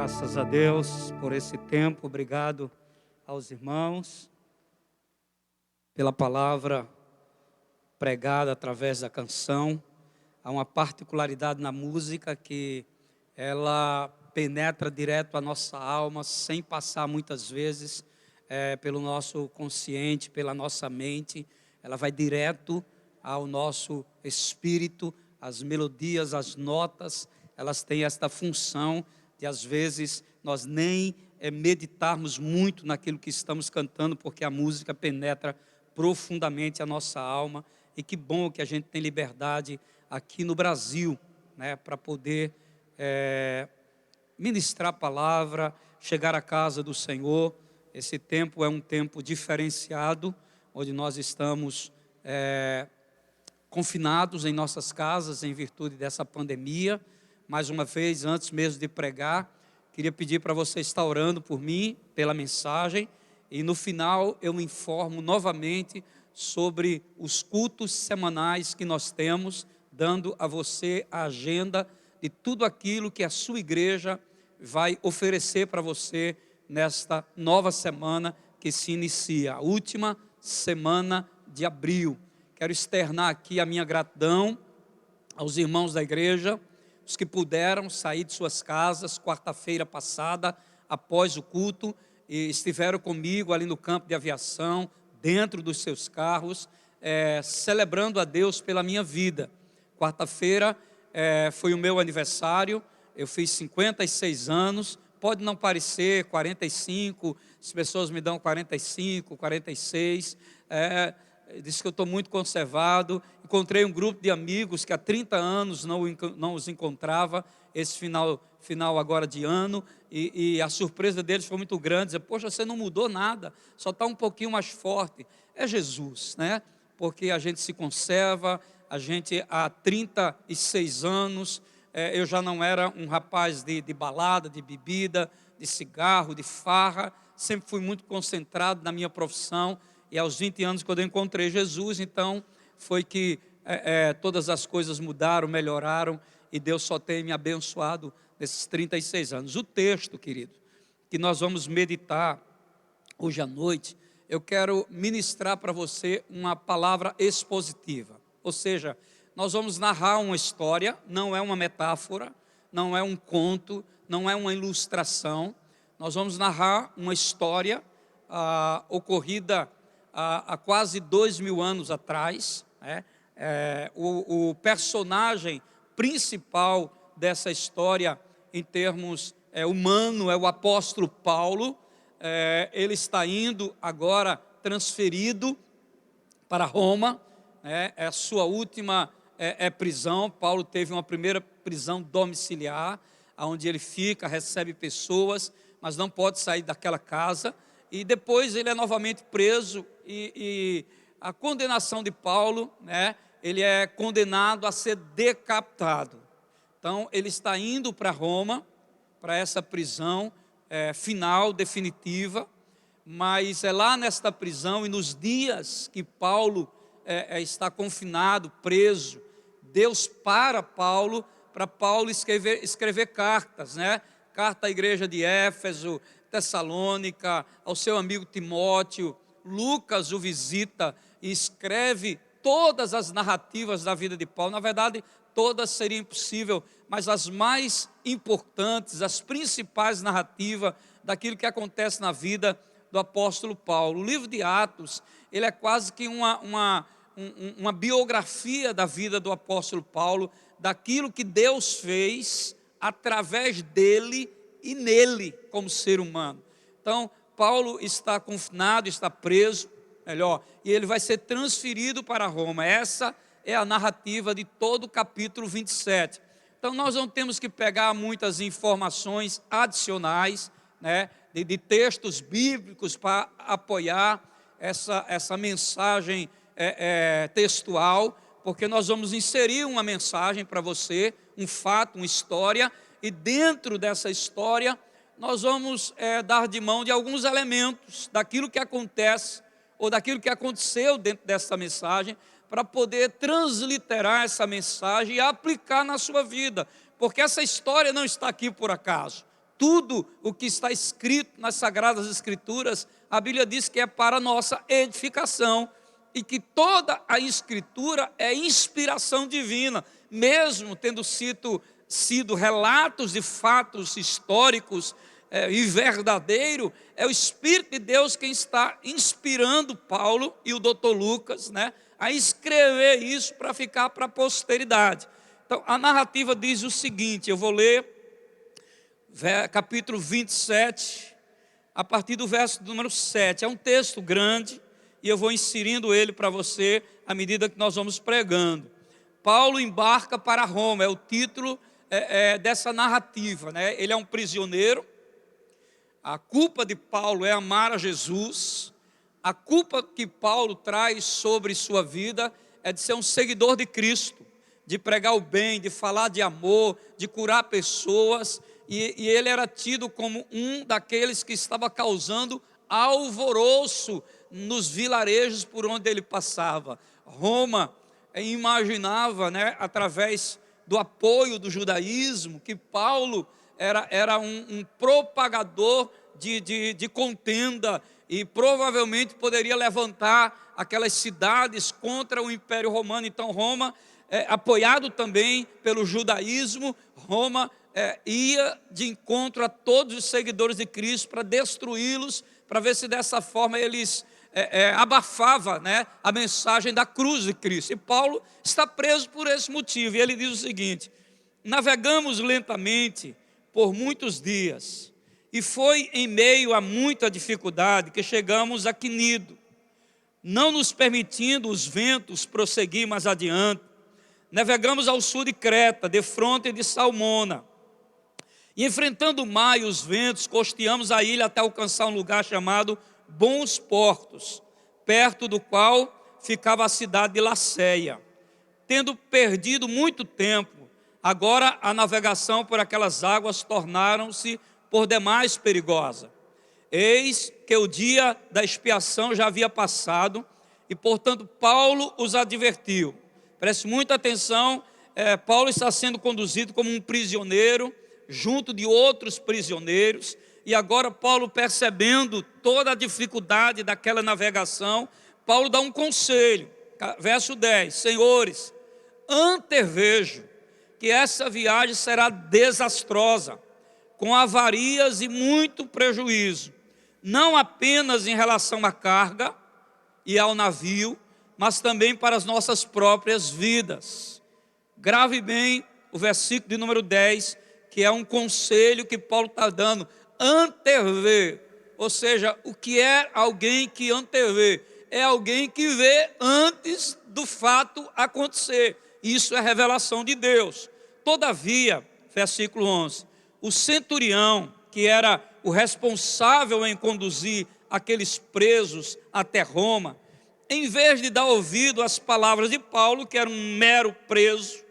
Graças a Deus por esse tempo, obrigado aos irmãos pela palavra pregada através da canção. Há uma particularidade na música que ela penetra direto a nossa alma, sem passar muitas vezes pelo nosso consciente, pela nossa mente. Ela vai direto ao nosso espírito. As melodias, as notas, elas têm esta função de às vezes nós nem meditarmos muito naquilo que estamos cantando, porque a música penetra profundamente a nossa alma. E que bom que a gente tem liberdade aqui no Brasil, né, para poder ministrar a palavra, chegar à casa do Senhor. Esse tempo é um tempo diferenciado, onde nós estamos confinados em nossas casas em virtude dessa pandemia. Mais uma vez, antes mesmo de pregar, queria pedir para você estar orando por mim, pela mensagem, e no final eu me informo novamente sobre os cultos semanais que nós temos, dando a você a agenda de tudo aquilo que a sua igreja vai oferecer para você nesta nova semana que se inicia, a última semana de abril. Quero externar aqui a minha gratidão aos irmãos da igreja, os que puderam sair de suas casas quarta-feira passada, após o culto, e estiveram comigo ali no campo de aviação, dentro dos seus carros, celebrando a Deus pela minha vida. Quarta-feira foi o meu aniversário, eu fiz 56 anos, pode não parecer 45, as pessoas me dão 45, 46, disse que eu estou muito conservado. Encontrei um grupo de amigos que há 30 anos não os encontrava, esse final agora de ano, e a surpresa deles foi muito grande, dizer, poxa, você não mudou nada, só está um pouquinho mais forte. É Jesus, né? Porque a gente se conserva, a gente há 36 anos, eu já não era um rapaz de balada, de bebida, de cigarro, de farra, sempre fui muito concentrado na minha profissão. E aos 20 anos, quando eu encontrei Jesus, então foi que todas as coisas mudaram, melhoraram, e Deus só tem me abençoado nesses 36 anos. O texto, querido, que nós vamos meditar hoje à noite, eu quero ministrar para você uma palavra expositiva. Ou seja, nós vamos narrar uma história, não é uma metáfora, não é um conto, não é uma ilustração. Nós vamos narrar uma história ocorrida há quase 2000 anos atrás, né? O personagem principal dessa história, em termos humano, é o apóstolo Paulo. Ele está indo agora transferido para Roma, né? É a sua última prisão. Paulo teve uma primeira prisão domiciliar, onde ele fica, recebe pessoas, mas não pode sair daquela casa. E depois ele é novamente preso, e a condenação de Paulo, né, ele é condenado a ser decapitado. Então ele está indo para Roma, para essa prisão final, definitiva, mas é lá nesta prisão e nos dias que Paulo está confinado, preso, Deus para Paulo escrever cartas, né? Carta à igreja de Éfeso, Tessalônica, ao seu amigo Timóteo. Lucas o visita e escreve todas as narrativas da vida de Paulo. Na verdade, todas seriam impossível, mas as mais importantes, as principais narrativas daquilo que acontece na vida do apóstolo Paulo. O livro de Atos, ele é quase que uma biografia da vida do apóstolo Paulo, daquilo que Deus fez através dele e nele como ser humano. Então, Paulo está confinado, está preso, e ele vai ser transferido para Roma. Essa é a narrativa de todo o capítulo 27. Então, nós não temos que pegar muitas informações adicionais, né, de textos bíblicos para apoiar essa mensagem textual, porque nós vamos inserir uma mensagem para você, um fato, uma história, e dentro dessa história nós vamos dar de mão de alguns elementos daquilo que acontece, ou daquilo que aconteceu dentro dessa mensagem, para poder transliterar essa mensagem e aplicar na sua vida, porque essa história não está aqui por acaso. tudo o que está escrito nas Sagradas Escrituras, a Bíblia diz que é para a nossa edificação, e que toda a Escritura é inspiração divina, mesmo tendo sido relatos de fatos históricos e verdadeiro, é o Espírito de Deus quem está inspirando Paulo e o doutor Lucas, né, a escrever isso para ficar para a posteridade. Então, a narrativa diz o seguinte, eu vou ler capítulo 27, a partir do verso número 7. É um texto grande e eu vou inserindo ele para você à medida que nós vamos pregando. Paulo embarca para Roma, é o título dessa narrativa, né? Ele é um prisioneiro. A culpa de Paulo é amar a Jesus. A culpa que Paulo traz sobre sua vida é de ser um seguidor de Cristo, de pregar o bem, de falar de amor, de curar pessoas. E ele era tido como um daqueles que estava causando alvoroço nos vilarejos por onde ele passava. Roma imaginava, né, através do apoio do judaísmo, que Paulo era um propagador de contenda e provavelmente poderia levantar aquelas cidades contra o Império Romano. Então Roma, apoiado também pelo judaísmo, Roma ia de encontro a todos os seguidores de Cristo para destruí-los, para ver se dessa forma eles abafava, né, a mensagem da cruz de Cristo. E Paulo está preso por esse motivo, e ele diz o seguinte: navegamos lentamente por muitos dias, e foi em meio a muita dificuldade que chegamos a Quinido, não nos permitindo os ventos prosseguir mais adiante. Navegamos ao sul de Creta, defronte de Salmona, e enfrentando o mar e os ventos, costeamos a ilha até alcançar um lugar chamado Bons Portos, perto do qual ficava a cidade de Laceia. Tendo perdido muito tempo, agora a navegação por aquelas águas tornaram-se por demais perigosa. Eis que o dia da expiação já havia passado, e portanto Paulo os advertiu. Preste muita atenção, Paulo está sendo conduzido como um prisioneiro, junto de outros prisioneiros, e agora Paulo, percebendo toda a dificuldade daquela navegação, Paulo dá um conselho, verso 10, senhores, antevejo que essa viagem será desastrosa, com avarias e muito prejuízo, não apenas em relação à carga e ao navio, mas também para as nossas próprias vidas. Grave bem o versículo de número 10, que é um conselho que Paulo está dando, antever, ou seja, o que é alguém que antevê? É alguém que vê antes do fato acontecer. Isso é revelação de Deus. Todavia, versículo 11, o centurião, que era o responsável em conduzir aqueles presos até Roma, em vez de dar ouvido às palavras de Paulo, que era um mero preso,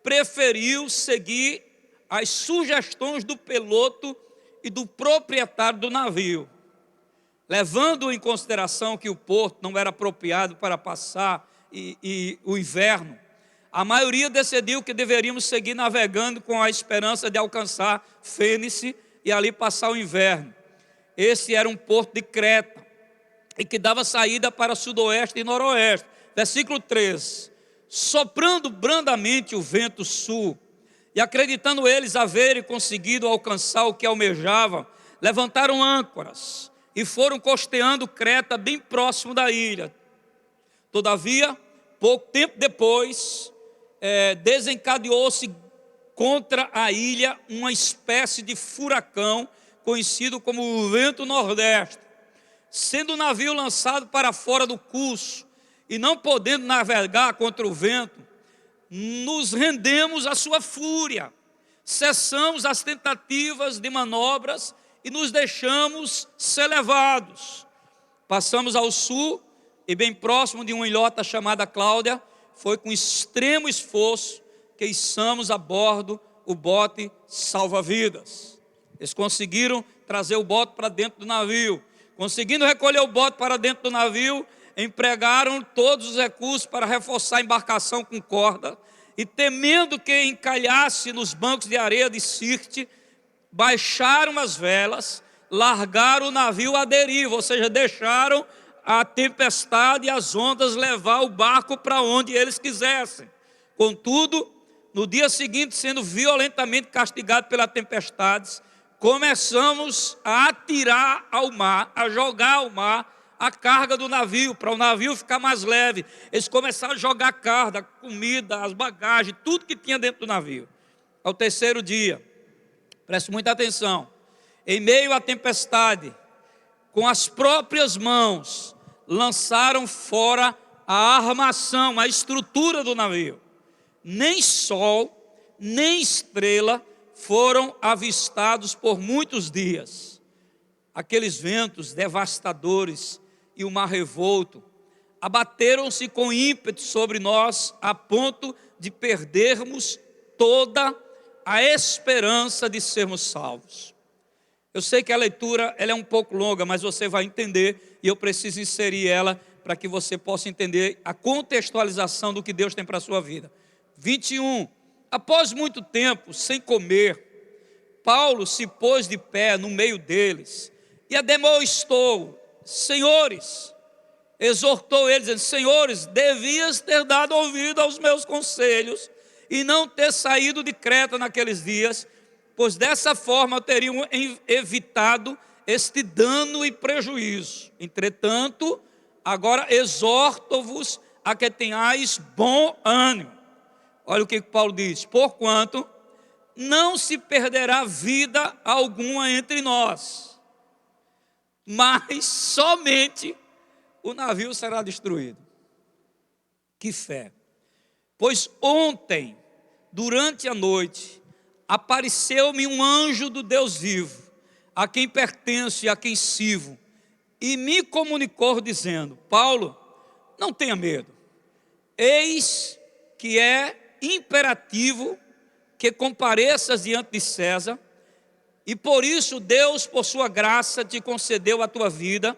preferiu seguir as sugestões do piloto e do proprietário do navio, levando em consideração que o porto não era apropriado para passar o inverno. A maioria decidiu que deveríamos seguir navegando com a esperança de alcançar Fênice e ali passar o inverno. Esse era um porto de Creta e que dava saída para sudoeste e noroeste. Versículo 13, soprando brandamente o vento sul, e acreditando eles haverem conseguido alcançar o que almejavam, levantaram âncoras e foram costeando Creta bem próximo da ilha. Todavia, pouco tempo depois, desencadeou-se contra a ilha uma espécie de furacão, conhecido como o vento nordeste. Sendo o navio lançado para fora do curso e não podendo navegar contra o vento, nos rendemos à sua fúria, cessamos as tentativas de manobras e nos deixamos ser levados. Passamos ao sul e bem próximo de uma ilhota chamada Cláudia, foi com extremo esforço que içamos a bordo o bote salva-vidas. Eles conseguiram trazer o bote para dentro do navio. Conseguindo recolher o bote para dentro do navio, empregaram todos os recursos para reforçar a embarcação com corda, e temendo que encalhasse nos bancos de areia de Sirte, baixaram as velas, largaram o navio à deriva, ou seja, deixaram a tempestade e as ondas levar o barco para onde eles quisessem. Contudo, no dia seguinte, sendo violentamente castigados pelas tempestades, começamos a atirar ao mar, a jogar ao mar a carga do navio, para o navio ficar mais leve. Eles começaram a jogar a carga, a comida, as bagagens, tudo que tinha dentro do navio. Ao terceiro dia, preste muita atenção, em meio à tempestade, com as próprias mãos, lançaram fora a armação, a estrutura do navio. Nem sol, nem estrela foram avistados por muitos dias. Aqueles ventos devastadores e o mar revolto abateram-se com ímpeto sobre nós, a ponto de perdermos toda a esperança de sermos salvos. Eu sei que a leitura ela é um pouco longa, mas você vai entender, e eu preciso inserir ela para que você possa entender a contextualização do que Deus tem para a sua vida. 21. Após muito tempo sem comer, Paulo se pôs de pé no meio deles e ademoestou: senhores, exortou eles, dizendo: senhores, devias ter dado ouvido aos meus conselhos e não ter saído de Creta naqueles dias, pois dessa forma teriam evitado este dano e prejuízo. Entretanto, agora exorto-vos a que tenhais bom ânimo. Olha o que Paulo diz: porquanto não se perderá vida alguma entre nós, mas somente o navio será destruído. Que fé! Pois ontem, durante a noite, apareceu-me um anjo do Deus vivo, a quem pertenço e a quem sirvo, e me comunicou dizendo: Paulo, não tenha medo, eis que é imperativo que compareças diante de César, e por isso Deus, por sua graça, te concedeu a tua vida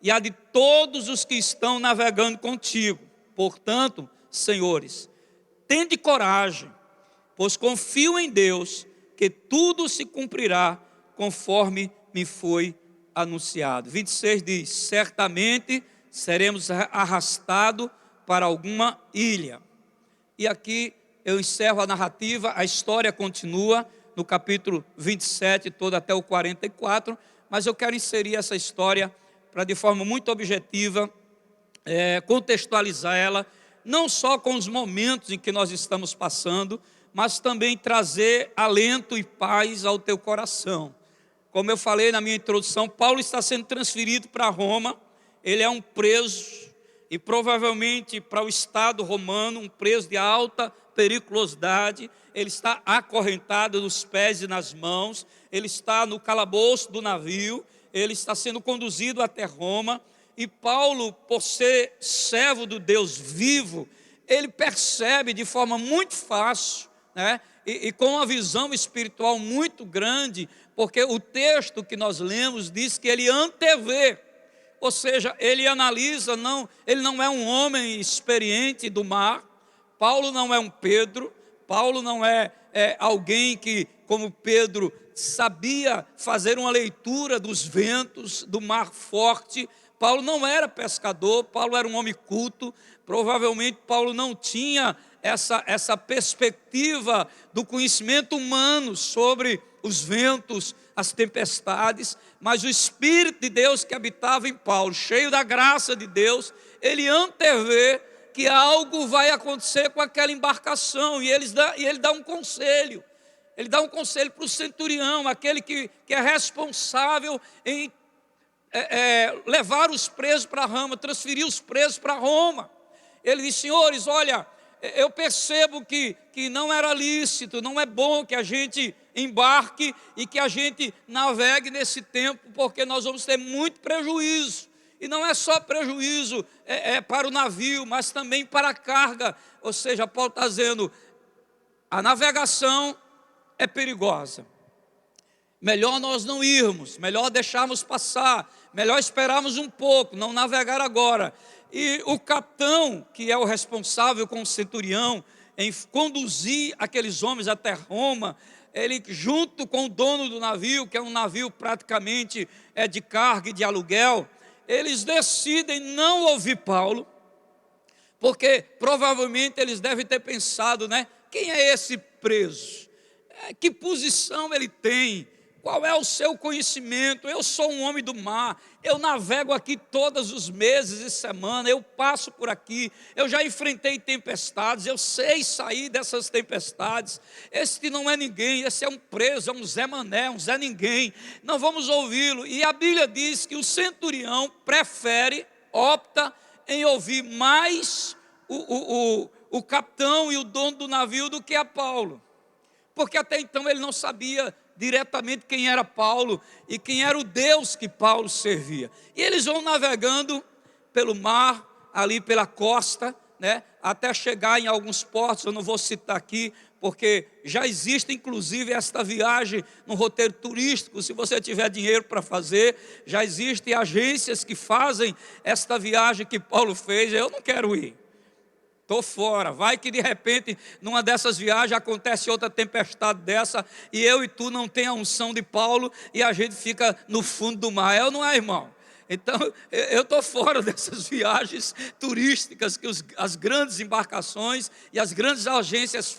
e a de todos os que estão navegando contigo. Portanto, senhores, tende coragem, pois confio em Deus que tudo se cumprirá conforme me foi anunciado. 26 diz: certamente seremos arrastados para alguma ilha. E aqui eu encerro a narrativa, a história continua no capítulo 27, todo até o 44, mas eu quero inserir essa história para, de forma muito objetiva, contextualizar ela, não só com os momentos em que nós estamos passando, mas também trazer alento e paz ao teu coração. Como eu falei na minha introdução, Paulo está sendo transferido para Roma, ele é um preso, e provavelmente para o Estado romano, um preso de alta periculosidade. Ele está acorrentado nos pés e nas mãos, ele está no calabouço do navio, ele está sendo conduzido até Roma, e Paulo, por ser servo do Deus vivo, ele percebe de forma muito fácil, né? E com uma visão espiritual muito grande, porque o texto que nós lemos diz que ele antevê, ou seja, ele analisa, ele não é um homem experiente do mar. Paulo não é um Pedro, Paulo não é alguém que, como Pedro, sabia fazer uma leitura dos ventos, do mar forte. Paulo não era pescador, Paulo era um homem culto. Provavelmente Paulo não tinha essa perspectiva do conhecimento humano sobre os ventos, as tempestades, mas o Espírito de Deus que habitava em Paulo, cheio da graça de Deus, ele antevê que algo vai acontecer com aquela embarcação, e ele dá um conselho. Ele dá um conselho para o centurião, aquele que é responsável em levar os presos para Roma, transferir os presos para Roma. Ele diz: senhores, olha, eu percebo que não era lícito, não é bom que a gente embarque e que a gente navegue nesse tempo, porque nós vamos ter muito prejuízo. E não é só prejuízo para o navio, mas também para a carga. Ou seja, Paulo está dizendo: a navegação é perigosa. Melhor nós não irmos, melhor deixarmos passar, melhor esperarmos um pouco, não navegar agora. E o capitão, que é o responsável com o centurião em conduzir aqueles homens até Roma, ele junto com o dono do navio, que é um navio praticamente de carga e de aluguel, eles decidem não ouvir Paulo, porque provavelmente eles devem ter pensado, né? Quem é esse preso? Que posição ele tem? Qual é o seu conhecimento? Eu sou um homem do mar, eu navego aqui todos os meses e semanas, eu passo por aqui, eu já enfrentei tempestades, eu sei sair dessas tempestades. Este não é ninguém, esse é um preso, é um Zé Mané, um Zé Ninguém, não vamos ouvi-lo. E a Bíblia diz que o centurião opta em ouvir mais o capitão e o dono do navio do que a Paulo, porque até então ele não sabia diretamente quem era Paulo e quem era o Deus que Paulo servia. E eles vão navegando pelo mar, ali pela costa, né, até chegar em alguns portos. Eu não vou citar aqui, porque já existe inclusive esta viagem no roteiro turístico. Se você tiver dinheiro para fazer, já existem agências que fazem esta viagem que Paulo fez. Eu não quero ir, estou fora. Vai que de repente numa dessas viagens acontece outra tempestade dessa e eu e tu não tem a unção de Paulo e a gente fica no fundo do mar. É ou não é, irmão? Então eu estou fora dessas viagens turísticas que as grandes embarcações e as grandes agências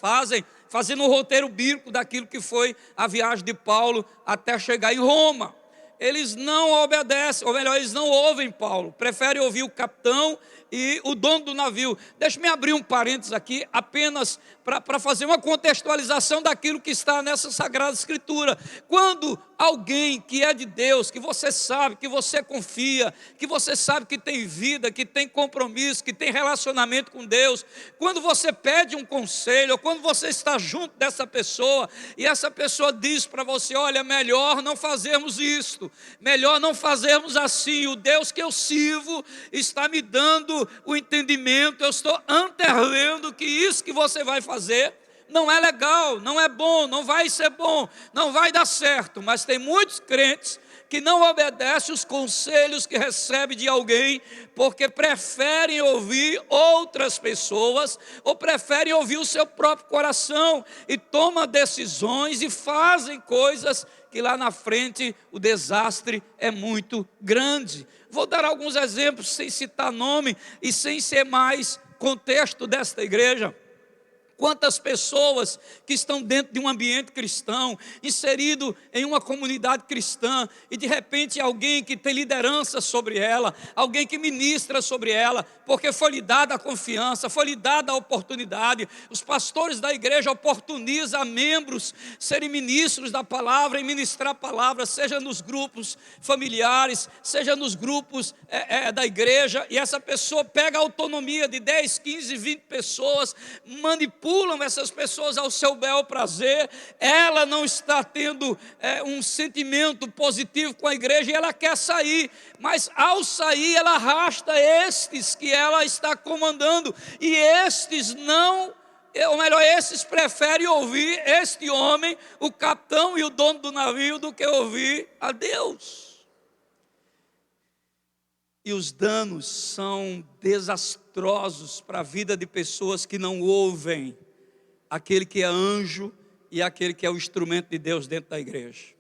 fazendo um roteiro bíblico daquilo que foi a viagem de Paulo até chegar em Roma. Eles não obedecem, ou melhor, eles não ouvem Paulo, preferem ouvir o capitão e o dono do navio. Deixa-me abrir um parênteses aqui, apenas para fazer uma contextualização daquilo que está nessa Sagrada Escritura. Quando alguém que é de Deus, que você sabe, que você confia, que você sabe que tem vida, que tem compromisso, que tem relacionamento com Deus, quando você pede um conselho, ou quando você está junto dessa pessoa, e essa pessoa diz para você: olha, melhor não fazermos isto, melhor não fazermos assim, o Deus que eu sirvo está me dando o entendimento, eu estou antevendo que isso que você vai fazer não é legal, não é bom, não vai ser bom, não vai dar certo. Mas tem muitos crentes que não obedecem os conselhos que recebem de alguém, porque preferem ouvir outras pessoas, ou preferem ouvir o seu próprio coração, e tomam decisões e fazem coisas que lá na frente o desastre é muito grande. Vou dar alguns exemplos sem citar nome e sem ser mais contexto desta igreja. Quantas pessoas que estão dentro de um ambiente cristão, inserido em uma comunidade cristã, e de repente alguém que tem liderança sobre ela, alguém que ministra sobre ela, porque foi lhe dada a confiança, foi lhe dada a oportunidade. Os pastores da igreja oportunizam a membros serem ministros da palavra e ministrar a palavra, seja nos grupos familiares, seja nos grupos da igreja, e essa pessoa pega a autonomia de 10, 15, 20 pessoas, manipulam essas pessoas ao seu bel prazer. Ela não está tendo um sentimento positivo com a igreja e ela quer sair, mas ao sair ela arrasta estes que ela está comandando, e estes não, ou melhor, esses preferem ouvir este homem, o capitão e o dono do navio, do que ouvir a Deus. E os danos são desastrosos para a vida de pessoas que não ouvem aquele que é anjo e aquele que é o instrumento de Deus dentro da igreja.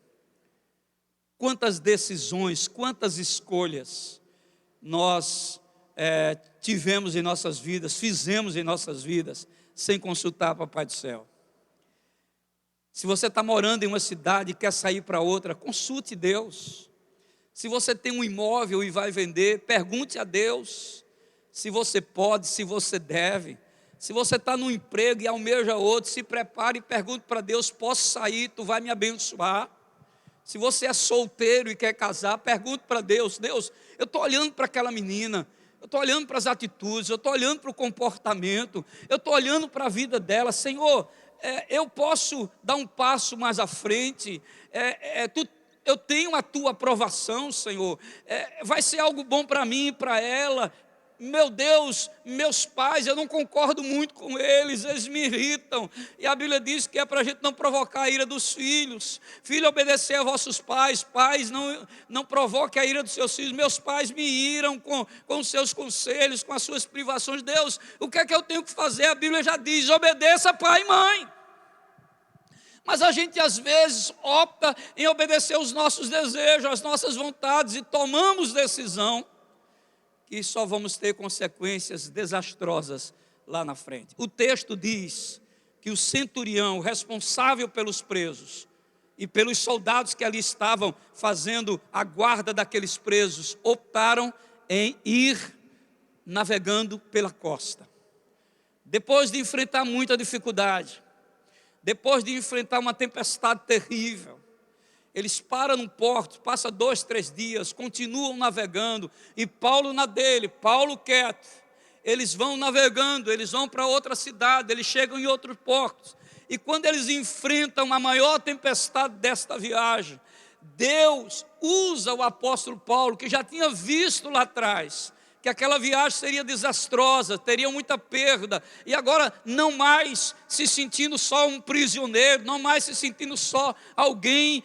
Quantas decisões, quantas escolhas nós tivemos em nossas vidas, fizemos em nossas vidas, sem consultar o Papai do Céu. Se você está morando em uma cidade e quer sair para outra, consulte Deus. Se você tem um imóvel e vai vender, pergunte a Deus se você pode, se você deve. Se você está num emprego e almeja outro, se prepare e pergunte para Deus: posso sair, tu vai me abençoar? Se você é solteiro e quer casar, pergunte para Deus: Deus, eu estou olhando para aquela menina, eu estou olhando para as atitudes, eu estou olhando para o comportamento, eu estou olhando para a vida dela. Senhor, eu posso dar um passo mais à frente? Eu tenho a tua aprovação, Senhor, vai ser algo bom para mim e para ela. Meu Deus, meus pais, eu não concordo muito com eles me irritam, e a Bíblia diz que é para a gente não provocar a ira dos filhos. Filho, obedecer a vossos pais, pais, não provoque a ira dos seus filhos. Meus pais me iram com os seus conselhos, com as suas privações. Deus, o que é que eu tenho que fazer? A Bíblia já diz: obedeça pai e mãe. Mas a gente às vezes opta em obedecer os nossos desejos, as nossas vontades, e tomamos decisão que só vamos ter consequências desastrosas lá na frente. O texto diz que o centurião, responsável pelos presos e pelos soldados que ali estavam fazendo a guarda daqueles presos, optaram em ir navegando pela costa. Depois de enfrentar muita dificuldade, depois de enfrentar uma tempestade terrível, eles param num porto, passa 2, 3 dias, continuam navegando, e Paulo na dele, Paulo quieto. Eles vão navegando, eles vão para outra cidade, eles chegam em outros portos, e quando eles enfrentam a maior tempestade desta viagem, Deus usa o apóstolo Paulo, que já tinha visto lá atrás, que aquela viagem seria desastrosa, teria muita perda, e agora não mais se sentindo só um prisioneiro, não mais se sentindo só alguém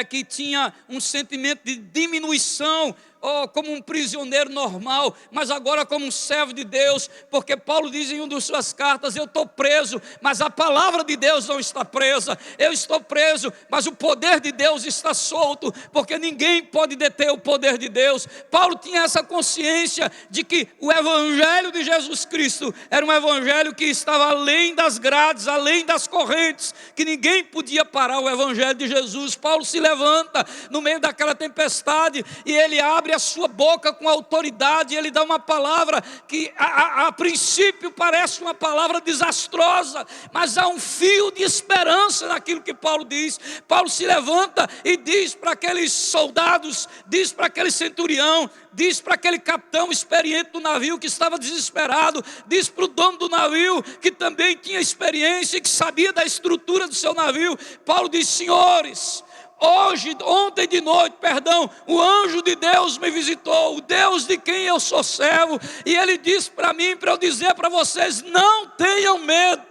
que tinha um sentimento de diminuição, ou como um prisioneiro normal, mas agora como um servo de Deus, porque Paulo diz em uma de suas cartas: eu estou preso, mas a palavra de Deus não está presa, eu estou preso, mas o poder de Deus está solto, porque ninguém pode deter o poder de Deus. Paulo tinha essa consciência de que o evangelho de Jesus Cristo era um evangelho que estava além das grades, além das correntes, que ninguém podia parar o evangelho de Jesus. Paulo se levanta no meio daquela tempestade, e ele abre a sua boca com autoridade, e ele dá uma palavra que a princípio parece uma palavra desastrosa, mas há um fio de esperança naquilo que Paulo diz. Paulo se levanta e diz para aqueles soldados, diz para aquele centurião, diz para aquele capitão experiente do navio que estava desesperado, diz para o dono do navio que também tinha experiência e que sabia da estrutura do seu navio. Paulo diz: senhores, ontem de noite, o anjo de Deus me visitou, o Deus de quem eu sou servo, e ele disse para mim, para eu dizer para vocês: não tenham medo.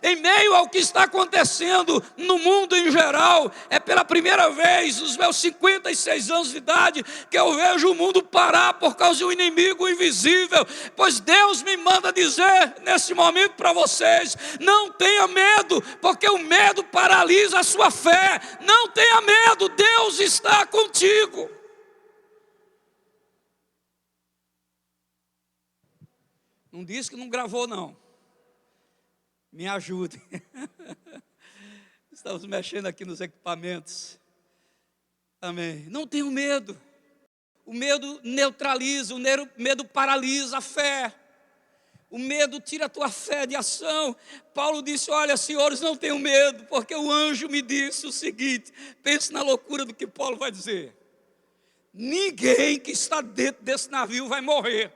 Em meio ao que está acontecendo no mundo em geral, é pela primeira vez nos meus 56 anos de idade que eu vejo o mundo parar por causa de um inimigo invisível, pois Deus me manda dizer nesse momento para vocês: não tenha medo, porque o medo paralisa a sua fé. Não tenha medo, Deus está contigo. Não disse que não gravou, não. Me ajudem. Estamos mexendo aqui nos equipamentos. Amém. Não tenham medo. O medo neutraliza, o medo paralisa a fé. O medo tira a tua fé de ação. Paulo disse: olha, senhores, não tenham medo, porque o anjo me disse o seguinte. Pense na loucura do que Paulo vai dizer. Ninguém que está dentro desse navio vai morrer.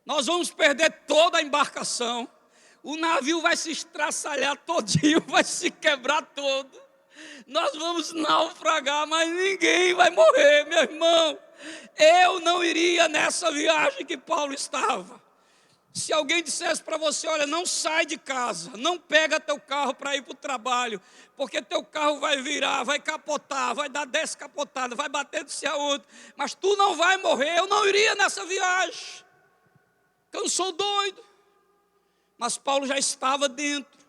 Nós vamos perder toda a embarcação. O navio vai se estraçalhar todinho, vai se quebrar todo. Nós vamos naufragar, mas ninguém vai morrer, meu irmão. Eu não iria nessa viagem que Paulo estava. Se alguém dissesse para você: olha, não sai de casa, não pega teu carro para ir para o trabalho, porque teu carro vai virar, vai capotar, vai dar 10 capotadas, vai bater de céu outro, mas tu não vai morrer, eu não iria nessa viagem, porque eu não sou doido. Mas Paulo já estava dentro.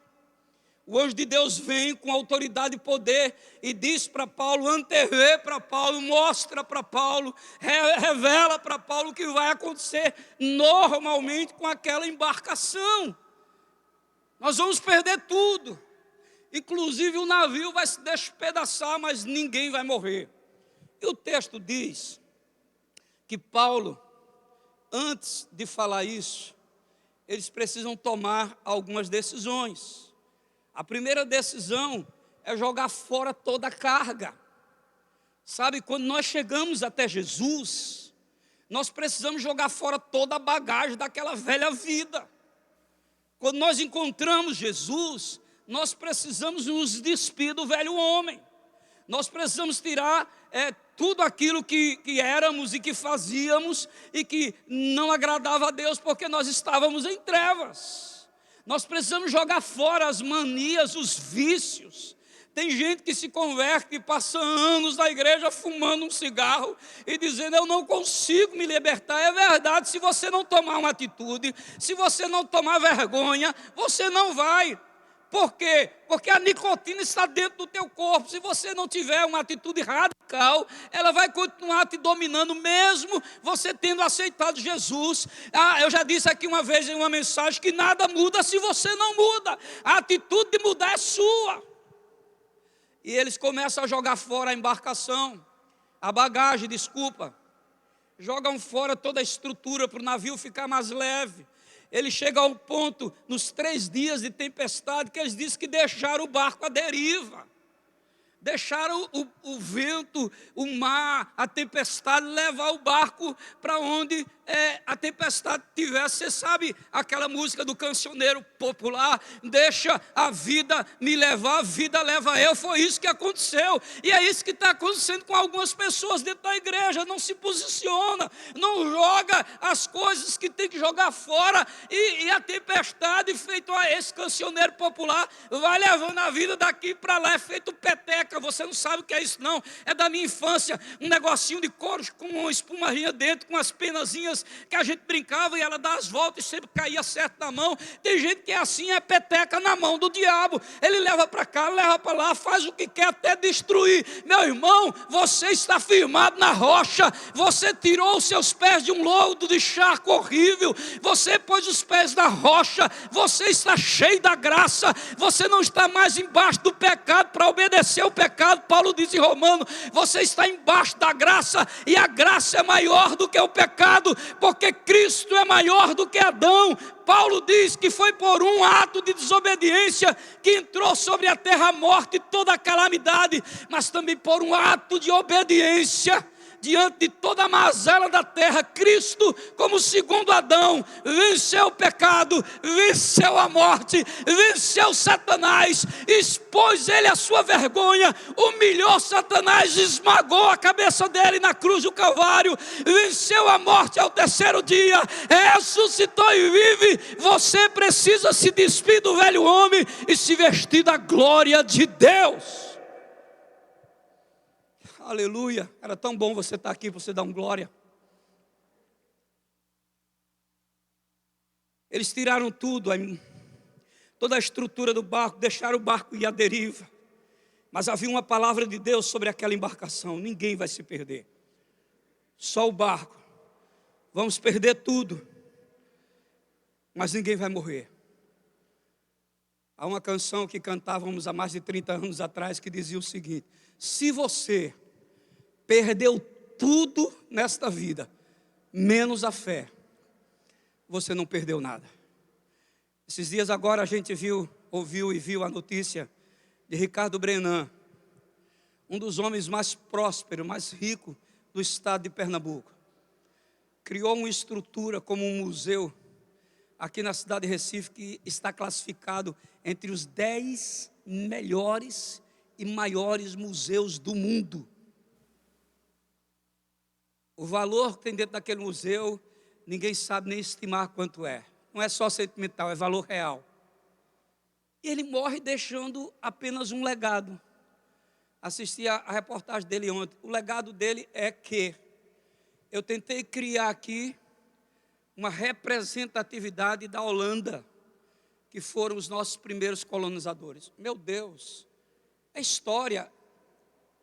O anjo de Deus vem com autoridade e poder e diz para Paulo, antevê para Paulo, mostra para Paulo, revela para Paulo o que vai acontecer normalmente com aquela embarcação. Nós vamos perder tudo. Inclusive o navio vai se despedaçar, mas ninguém vai morrer. E o texto diz que Paulo, antes de falar isso, eles precisam tomar algumas decisões. A primeira decisão é jogar fora toda a carga. Sabe, quando nós chegamos até Jesus, nós precisamos jogar fora toda a bagagem daquela velha vida. Quando nós encontramos Jesus, nós precisamos nos despir do velho homem. Nós precisamos tirar tudo aquilo que éramos e que fazíamos e que não agradava a Deus, porque nós estávamos em trevas. Nós precisamos jogar fora as manias, os vícios. Tem gente que se converte e passa anos na igreja fumando um cigarro e dizendo: eu não consigo me libertar. É verdade, se você não tomar uma atitude, se você não tomar vergonha, você não vai. Por quê? Porque a nicotina está dentro do teu corpo. Se você não tiver uma atitude radical, ela vai continuar te dominando, mesmo você tendo aceitado Jesus. Eu já disse aqui uma vez em uma mensagem que nada muda se você não muda. A atitude de mudar é sua. E eles começam a jogar fora a embarcação, a bagagem, desculpa. Jogam fora toda a estrutura para o navio ficar mais leve. Ele chega ao ponto, nos 3 dias de tempestade, que eles dizem que deixaram o barco à deriva. Deixaram o vento, o mar, a tempestade levar o barco para onde a tempestade tivesse. Você sabe aquela música do cancioneiro popular? Deixa a vida me levar, a vida leva eu. Foi isso que aconteceu. E é isso que está acontecendo com algumas pessoas dentro da igreja. Não se posiciona, não joga as coisas que tem que jogar fora. E a tempestade, feito a esse cancioneiro popular, vai levando a vida daqui para lá. É feito peteca. Você não sabe o que é isso, não. É da minha infância. Um negocinho de couro com uma espumarinha dentro, com as penazinhas que a gente brincava e ela dá as voltas e sempre caía certo na mão. Tem gente que é assim, é peteca na mão do diabo. Ele leva para cá, leva para lá, faz o que quer até destruir. Meu irmão, você está firmado na rocha. Você tirou os seus pés de um lodo de charco horrível. Você pôs os pés na rocha. Você está cheio da graça. Você não está mais embaixo do pecado para obedecer o pecado. Paulo diz em Romano, você está embaixo da graça, e a graça é maior do que o pecado, porque Cristo é maior do que Adão. Paulo diz que foi por um ato de desobediência que entrou sobre a terra a morte e toda a calamidade, mas também por um ato de obediência. Diante de toda a mazela da terra, Cristo, como segundo Adão, venceu o pecado, venceu a morte, venceu Satanás, expôs ele a sua vergonha, humilhou Satanás, esmagou a cabeça dele na cruz do Calvário, venceu a morte ao 3º dia, ressuscitou e vive. Você precisa se despir do velho homem e se vestir da glória de Deus. Aleluia, era tão bom você estar aqui para você dar glória. Eles tiraram tudo, toda a estrutura do barco, deixaram o barco ir à deriva. Mas havia uma palavra de Deus sobre aquela embarcação: ninguém vai se perder, só o barco. Vamos perder tudo, mas ninguém vai morrer. Há uma canção que cantávamos há mais de 30 anos atrás que dizia o seguinte: se você perdeu tudo nesta vida, menos a fé, você não perdeu nada. Esses dias agora a gente ouviu e viu a notícia de Ricardo Brenan, um dos homens mais prósperos, mais ricos do estado de Pernambuco. Criou uma estrutura como um museu aqui na cidade de Recife, que está classificado entre os 10 melhores e maiores museus do mundo. O valor que tem dentro daquele museu, ninguém sabe nem estimar quanto é. Não é só sentimental, é valor real. E ele morre deixando apenas um legado. Assisti a reportagem dele ontem. O legado dele é que eu tentei criar aqui uma representatividade da Holanda, que foram os nossos primeiros colonizadores. Meu Deus, a história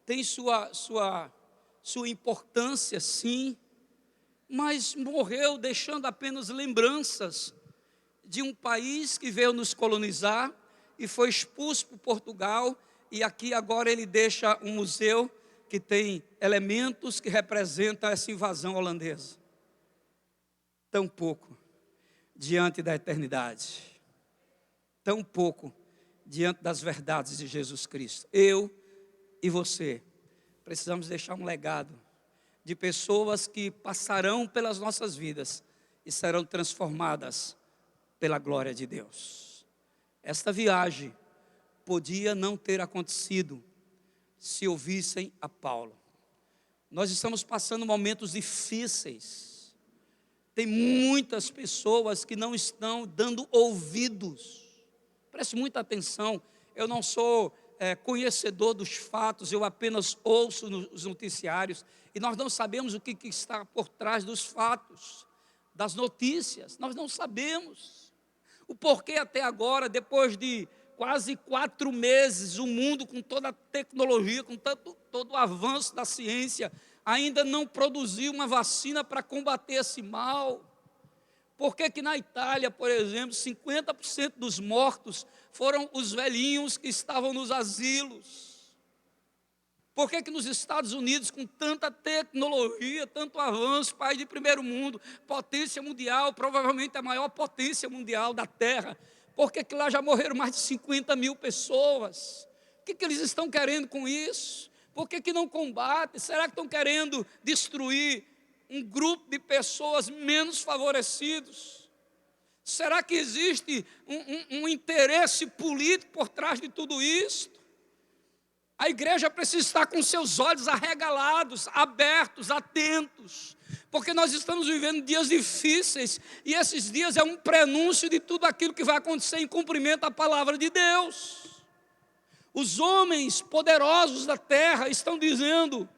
tem sua importância, sim, mas morreu deixando apenas lembranças de um país que veio nos colonizar e foi expulso por Portugal, e aqui agora ele deixa um museu que tem elementos que representam essa invasão holandesa. Tão pouco diante da eternidade, tão pouco diante das verdades de Jesus Cristo. Eu e você precisamos deixar um legado de pessoas que passarão pelas nossas vidas e serão transformadas pela glória de Deus. Esta viagem podia não ter acontecido se ouvissem a Paulo. Nós estamos passando momentos difíceis. Tem muitas pessoas que não estão dando ouvidos. Preste muita atenção. Eu não sou conhecedor dos fatos, eu apenas ouço nos noticiários, e nós não sabemos o que está por trás dos fatos, das notícias. Nós não sabemos o porquê até agora, depois de quase 4 meses, o mundo, com toda a tecnologia, com todo o avanço da ciência, ainda não produziu uma vacina para combater esse mal. Por que que na Itália, por exemplo, 50% dos mortos foram os velhinhos que estavam nos asilos? Por que que nos Estados Unidos, com tanta tecnologia, tanto avanço, país de primeiro mundo, potência mundial, provavelmente a maior potência mundial da Terra, por que que lá já morreram mais de 50 mil pessoas? O que que eles estão querendo com isso? Por que que não combatem? Será que estão querendo destruir um grupo de pessoas menos favorecidos? Será que existe um interesse político por trás de tudo isso? A igreja precisa estar com seus olhos arregalados, abertos, atentos, porque nós estamos vivendo dias difíceis, e esses dias é um prenúncio de tudo aquilo que vai acontecer em cumprimento à palavra de Deus. Os homens poderosos da terra estão dizendo: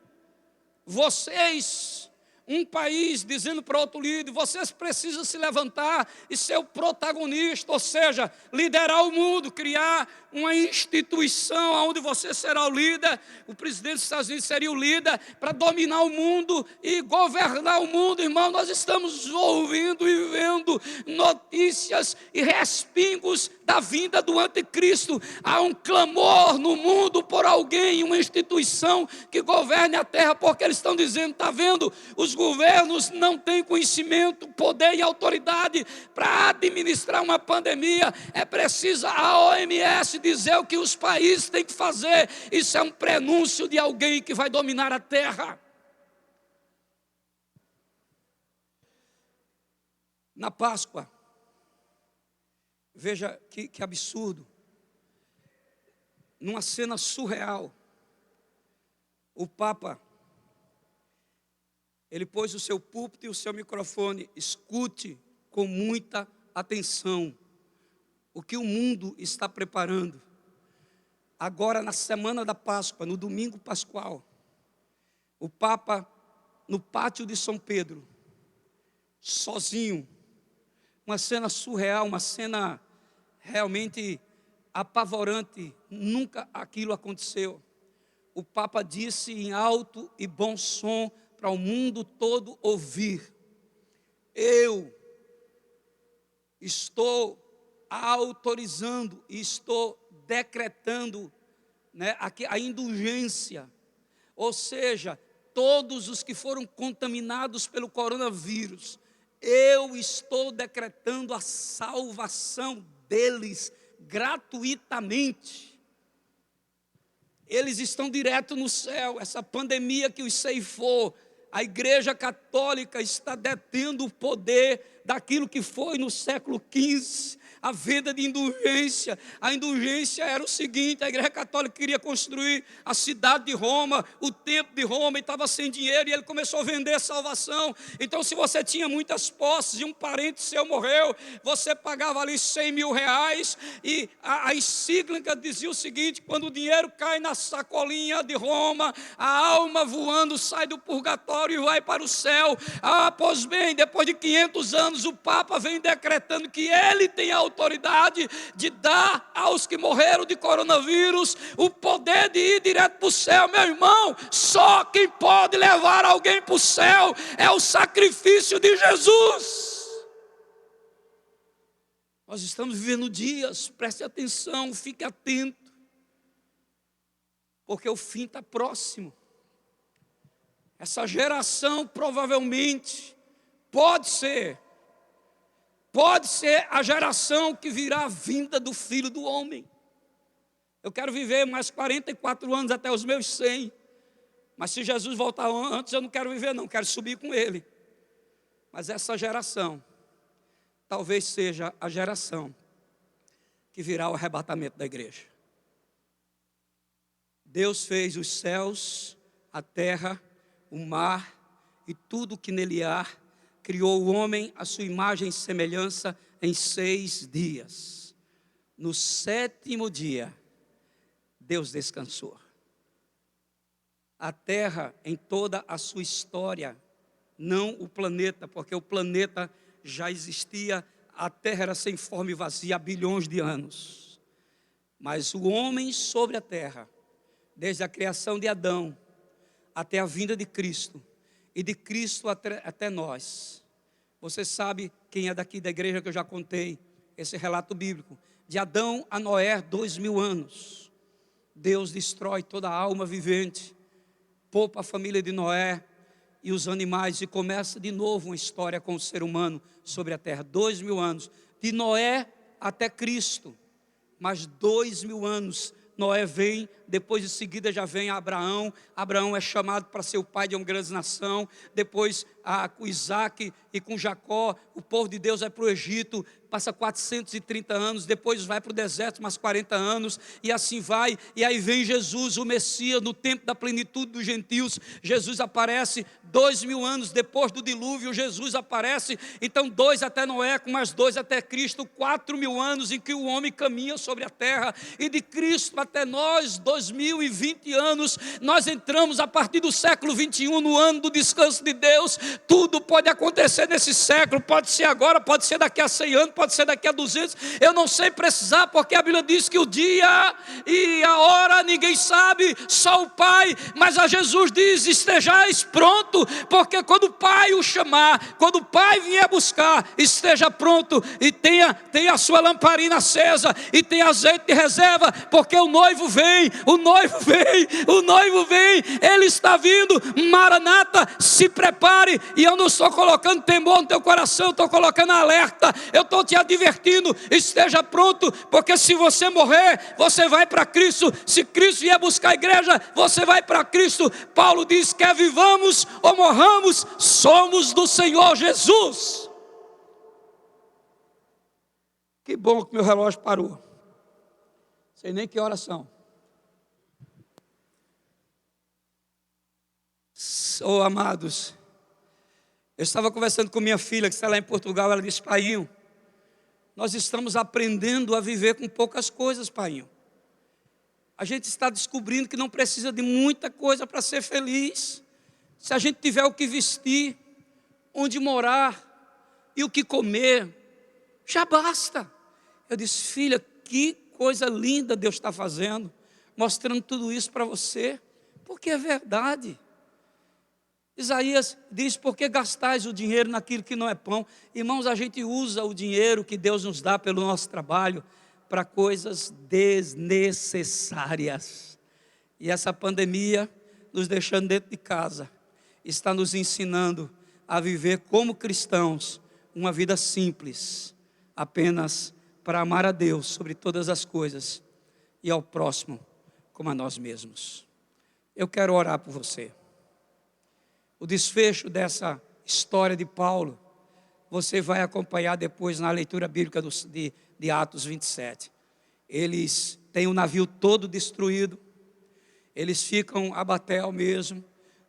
vocês, um país dizendo para outro líder, vocês precisam se levantar e ser o protagonista, ou seja, liderar o mundo, criar uma instituição onde você será o líder, o presidente dos Estados Unidos seria o líder para dominar o mundo e governar o mundo. Irmão, nós estamos ouvindo e vendo notícias e respingos da vinda do anticristo. Há um clamor no mundo por alguém, uma instituição que governe a terra, porque eles estão dizendo: está vendo, os governos não têm conhecimento, poder e autoridade para administrar uma pandemia. É preciso a OMS dizer o que os países têm que fazer. Isso é um prenúncio de alguém que vai dominar a terra. Na Páscoa, veja que absurdo, numa cena surreal, o Papa, ele pôs o seu púlpito e o seu microfone: escute com muita atenção o que o mundo está preparando. Agora, na semana da Páscoa, no domingo pascual, o Papa, no pátio de São Pedro, sozinho, uma cena surreal, uma cena realmente apavorante, nunca aquilo aconteceu. O Papa disse em alto e bom som para o mundo todo ouvir: eu estou autorizando e estou decretando, aqui a indulgência, ou seja, todos os que foram contaminados pelo coronavírus, eu estou decretando a salvação deles gratuitamente. Eles estão direto no céu. Essa pandemia que os ceifou, a Igreja Católica está detendo o poder daquilo que foi no século XV, a venda de indulgência. A indulgência era o seguinte: a Igreja Católica queria construir a cidade de Roma, o templo de Roma, e estava sem dinheiro, e ele começou a vender a salvação. Então, se você tinha muitas posses e um parente seu morreu, você pagava ali 100 mil reais, e a encíclica dizia o seguinte: quando o dinheiro cai na sacolinha de Roma, a alma voando sai do purgatório e vai para o céu. Pois bem, depois de 500 anos, o Papa vem decretando que ele tem a autoridade de dar aos que morreram de coronavírus o poder de ir direto para o céu. Meu irmão, só quem pode levar alguém para o céu é o sacrifício de Jesus. Nós estamos vivendo dias, preste atenção, fique atento, porque o fim está próximo. Essa geração provavelmente pode ser a geração que virá a vinda do Filho do Homem. Eu quero viver mais 44 anos até os meus 100. Mas se Jesus voltar antes, eu não quero viver não, quero subir com Ele. Mas essa geração talvez seja a geração que virá o arrebatamento da igreja. Deus fez os céus, a terra, o mar e tudo que nele há. Criou o homem à sua imagem e semelhança em 6 dias. No 7º dia, Deus descansou. A terra em toda a sua história, não o planeta, porque o planeta já existia, a terra era sem forma e vazia há bilhões de anos. Mas o homem sobre a terra, desde a criação de Adão até a vinda de Cristo, e de Cristo até nós. Você sabe, quem é daqui da igreja, que eu já contei esse relato bíblico, de Adão a Noé, 2000 anos. Deus destrói toda a alma vivente, poupa a família de Noé e os animais, e começa de novo uma história com o ser humano sobre a terra. 2000 anos, de Noé até Cristo, mais 2000 anos. Noé vem, depois de seguida já vem Abraão. Abraão é chamado para ser o pai de uma grande nação. Depois com Isaac e com Jacó, o povo de Deus vai para o Egito, passa 430 anos, depois vai para o deserto mais 40 anos, e assim vai. E aí vem Jesus, o Messias, no tempo da plenitude dos gentios. Jesus aparece 2000 anos depois do dilúvio, Jesus aparece. Então 2 até Noé, com mais 2 até Cristo, 4000 anos em que o homem caminha sobre a terra. E de Cristo até nós, 2020 anos, nós entramos a partir do século 21, no ano do descanso de Deus. Tudo pode acontecer nesse século, pode ser agora, pode ser daqui a 100 anos, pode ser daqui a 200, eu não sei precisar, porque a Bíblia diz que o dia e a hora ninguém sabe, só o Pai. Mas a Jesus diz: estejais pronto, porque quando o Pai o chamar, quando o Pai vier buscar, esteja pronto, e tenha a sua lamparina acesa, e tenha azeite de reserva, porque o noivo vem, o noivo vem, o noivo vem, ele está vindo. Maranata, se prepare. E eu não estou colocando temor no teu coração, eu estou colocando alerta, eu estou te advertindo: esteja pronto, porque se você morrer, você vai para Cristo. Se Cristo vier buscar a igreja, você vai para Cristo. Paulo diz: quer vivamos ou morramos, somos do Senhor Jesus. Que bom que meu relógio parou, sei nem que horas são. Oh, amados, eu estava conversando com minha filha, que está lá em Portugal. Ela disse: Painho, nós estamos aprendendo a viver com poucas coisas, Painho. A gente está descobrindo que não precisa de muita coisa para ser feliz. Se a gente tiver o que vestir, onde morar e o que comer, já basta. Eu disse: filha, que coisa linda Deus está fazendo, mostrando tudo isso para você, porque é verdade. Isaías diz: por que gastais o dinheiro naquilo que não é pão? Irmãos, a gente usa o dinheiro que Deus nos dá pelo nosso trabalho para coisas desnecessárias. E essa pandemia, nos deixando dentro de casa, está nos ensinando a viver como cristãos, uma vida simples, apenas para amar a Deus sobre todas as coisas e ao próximo como a nós mesmos. Eu quero orar por você. O desfecho dessa história de Paulo, você vai acompanhar depois na leitura bíblica de Atos 27. Eles têm o navio todo destruído, eles ficam a batel mesmo.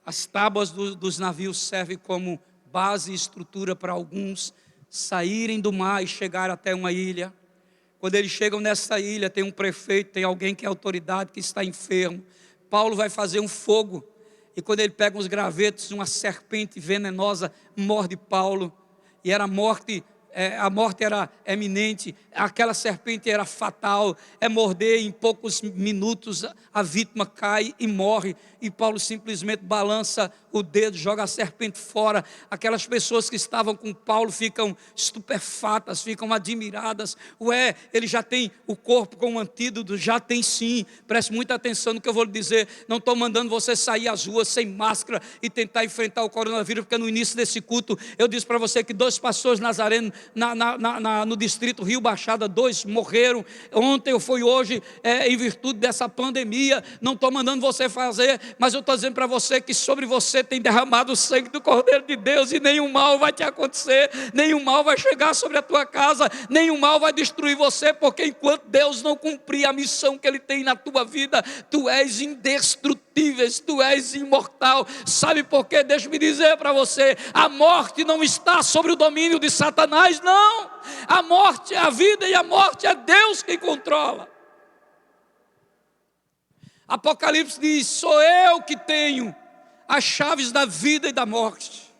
As tábuas dos navios servem como base e estrutura para alguns saírem do mar e chegar até uma ilha. Quando eles chegam nessa ilha, tem um prefeito, tem alguém que é autoridade, que está enfermo. Paulo vai fazer um fogo, e quando ele pega uns gravetos, uma serpente venenosa morde Paulo, e era morte. A morte era eminente, aquela serpente era fatal, morder, em poucos minutos a vítima cai e morre, e Paulo simplesmente balança o dedo, joga a serpente fora. Aquelas pessoas que estavam com Paulo ficam estupefatas, ficam admiradas. Ele já tem o corpo com um antídoto? Já tem sim. Preste muita atenção no que eu vou lhe dizer. Não estou mandando você sair às ruas sem máscara e tentar enfrentar o coronavírus, porque no início desse culto eu disse para você que 2 pastores nazarenos no distrito Rio Baixada, 2 morreram ontem ou foi hoje, em virtude dessa pandemia. Não estou mandando você fazer, mas eu estou dizendo para você que sobre você tem derramado o sangue do Cordeiro de Deus, e nenhum mal vai te acontecer, nenhum mal vai chegar sobre a tua casa, nenhum mal vai destruir você, porque enquanto Deus não cumprir a missão que Ele tem na tua vida, tu és indestrutível, tu és imortal. Sabe por quê? Deixa-me dizer para você: a morte não está sobre o domínio de Satanás, não. A morte, a vida e a morte é Deus quem controla. Apocalipse diz: sou eu que tenho as chaves da vida e da morte.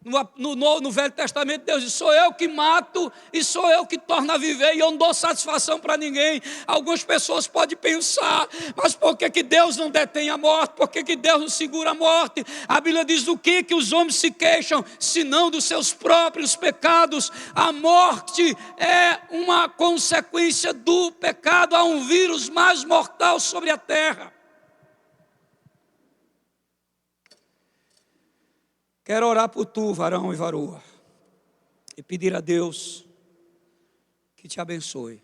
No Velho Testamento, Deus diz: sou eu que mato e sou eu que torno a viver, e eu não dou satisfação para ninguém. Algumas pessoas podem pensar: mas por que Deus não detém a morte? Por que Deus não segura a morte? A Bíblia diz: do que os homens se queixam, senão dos seus próprios pecados? A morte é uma consequência do pecado. Há um vírus mais mortal sobre a terra. Quero orar por tu, varão e varoa, e pedir a Deus que te abençoe.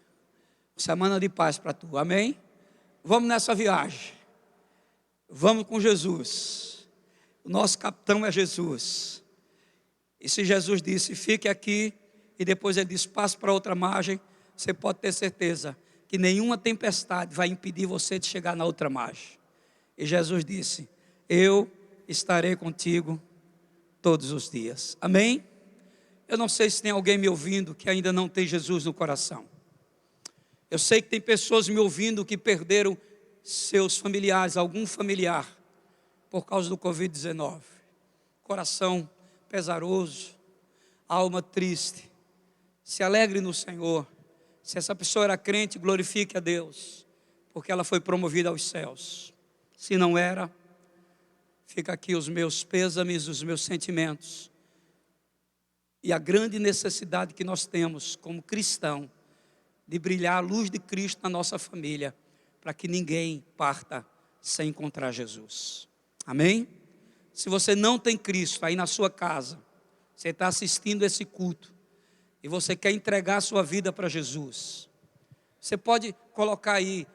Semana de paz para tu, amém? Vamos nessa viagem. Vamos com Jesus. O nosso capitão é Jesus. E se Jesus disse: fique aqui, e depois ele disse: passe para outra margem, você pode ter certeza que nenhuma tempestade vai impedir você de chegar na outra margem. E Jesus disse: eu estarei contigo todos os dias, amém? Eu não sei se tem alguém me ouvindo que ainda não tem Jesus no coração. Eu sei que tem pessoas me ouvindo que perderam seus familiares, algum familiar, por causa do Covid-19. Coração pesaroso, alma triste. Se alegre no Senhor. Se essa pessoa era crente, glorifique a Deus, porque ela foi promovida aos céus. Se não era, fica aqui os meus pêsames, os meus sentimentos. E a grande necessidade que nós temos como cristão, de brilhar a luz de Cristo na nossa família, para que ninguém parta sem encontrar Jesus. Amém? Se você não tem Cristo aí na sua casa, você está assistindo esse culto, e você quer entregar a sua vida para Jesus, você pode colocar aí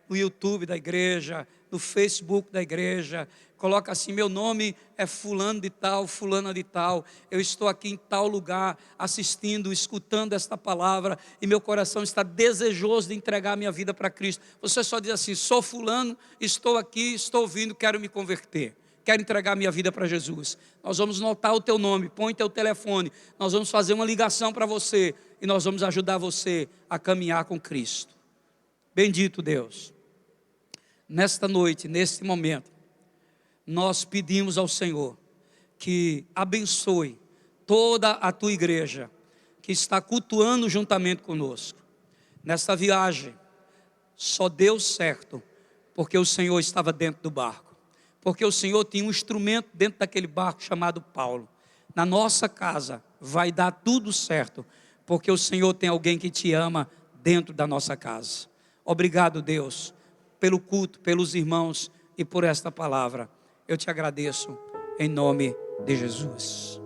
no YouTube da igreja, no Facebook da igreja, coloca assim: meu nome é fulano de tal, fulana de tal, eu estou aqui em tal lugar, assistindo, escutando esta palavra, e meu coração está desejoso de entregar a minha vida para Cristo. Você só diz assim: sou fulano, estou aqui, estou ouvindo, quero me converter, quero entregar minha vida para Jesus. Nós vamos notar o teu nome, põe teu telefone, nós vamos fazer uma ligação para você, e nós vamos ajudar você a caminhar com Cristo. Bendito Deus. Nesta noite, neste momento, nós pedimos ao Senhor que abençoe toda a tua igreja que está cultuando juntamente conosco. Nesta viagem, só deu certo porque o Senhor estava dentro do barco. Porque o Senhor tinha um instrumento dentro daquele barco chamado Paulo. Na nossa casa vai dar tudo certo, porque o Senhor tem alguém que te ama dentro da nossa casa. Obrigado, Deus, pelo culto, pelos irmãos e por esta palavra. Eu te agradeço em nome de Jesus.